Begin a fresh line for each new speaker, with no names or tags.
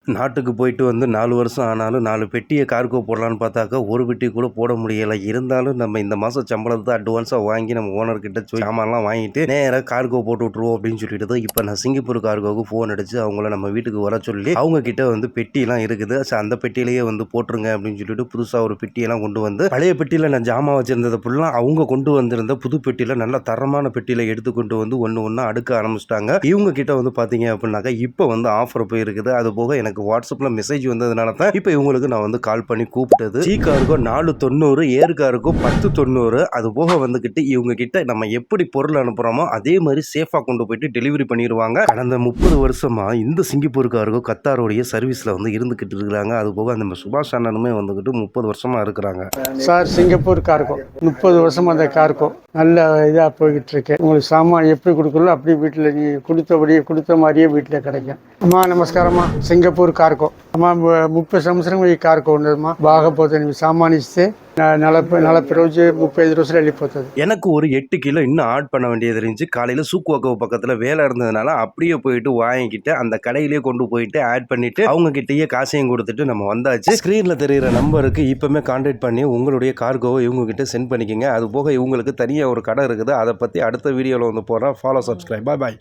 நாட்டுக்கு போயிட்டு வந்து 4 வருஷம் ஆனாலும் 4 பெட்டியை கார்கோ போடலான்னு பார்த்தாக்கா, ஒரு பெட்டி கூட போட முடியலை. இருந்தாலும் நம்ம இந்த மாதம் சம்பளத்தை அட்வான்ஸாக வாங்கி நம்ம ஓனர்கிட்ட சாமான்லாம் வாங்கிட்டு நேராக கார்கோ போட்டு விட்ருவோம் அப்படின்னு சொல்லிட்டு தான் இப்போ நான் சிங்கப்பூர் கார்கோவுக்கு ஃபோன் அடித்து அவங்கள நம்ம வீட்டுக்கு வர சொல்லி அவங்க கிட்ட வந்து பெட்டியெல்லாம் இருக்குது. அந்த பெட்டியிலேயே வந்து போட்டுருங்க அப்படின்னு சொல்லிட்டு புதுசாக ஒரு பெட்டியெல்லாம் கொண்டு வந்து பழைய பெட்டியில் நான் ஜாமான் வச்சிருந்ததை ஃபுல்லாக அவங்க கொண்டு வந்திருந்த புது பெட்டியில் நல்ல தரமான பெட்டியில் எடுத்து கொண்டு வந்து ஒன்று ஒன்றா அடுக்க ஆரம்பிச்சிட்டாங்க. இவங்க கிட்ட வந்து பார்த்தீங்க அப்படின்னாக்கா இப்போ வந்து ஆஃபர் போய் இருக்குது. அது போக எனக்கு வாட்ஸ்அப்ல மெசேஜ் வந்ததுனால தான் இப்போ இவங்களுக்கு நான் வந்து கால் பண்ணி கூப்பிட்டது. சி கார்கோ 490, ஏர் கார்கோ 1090. அது போக வந்துகிட்டு இவங்க கிட்ட நம்ம எப்படி பொருள் அனுப்புறோமோ அதே மாதிரி சேஃபா கொண்டு போயிட்டு டெலிவரி பண்ணிடுவாங்க. கடந்த 30 வருஷமா இந்த சிங்கப்பூர் கார்கோ கத்தாருடைய சர்வீஸ்ல வந்து இருந்துகிட்டு இருக்காங்க. அது போக அந்த சுபாஷ் அண்ணனுமே வந்துகிட்டு 30 வருஷமா இருக்கிறாங்க.
சார், சிங்கப்பூர் கார்கோ 30 வருஷமா அந்த கார்கோ நல்ல இதாக போய்கிட்டு இருக்கு. உங்களுக்கு சாமான் எப்படி கொடுக்கணும் அப்படி வீட்டில் நீ கொடுத்த மாதிரியே வீட்டில் கிடைக்கும். అమ్మా నమస్కారమ్మా. సింగపూర్ కార్కో అమ్మా 30 సంవత్సరం ఈ కార్కో ఉండదమ్మా. బాగా పోతుంది సామాన్ ఇస్తే 40 రోజు 35 రోజులు వెళ్ళిపోతుంది.
எனக்கு ஒரு 8 கிலோ இன்னும் ஆட் பண்ண வேண்டியது இருந்துச்சு. காலையில் சூக்குவாக்கோ பக்கத்தில் வேலை இருந்ததுனால அப்படியே போயிட்டு வாங்கிக்கிட்டு அந்த கடையிலேயே கொண்டு போயிட்டு ஆட் பண்ணிட்டு அவங்க கிட்டேயே காசையும் கொடுத்துட்டு நம்ம வந்தாச்சு. ஸ்க்ரீனில் தெரிகிற நம்பருக்கு இப்போமே கான்டாக்ட் பண்ணி உங்களுடைய கார்கோவை இவங்க கிட்ட சென்ட் பண்ணிக்கோங்க. அது போக இவங்களுக்கு தனியாக ஒரு கடை இருக்குது. அதை பற்றி அடுத்த வீடியோவில் வந்து போகிறேன். Follow, subscribe. பாய்.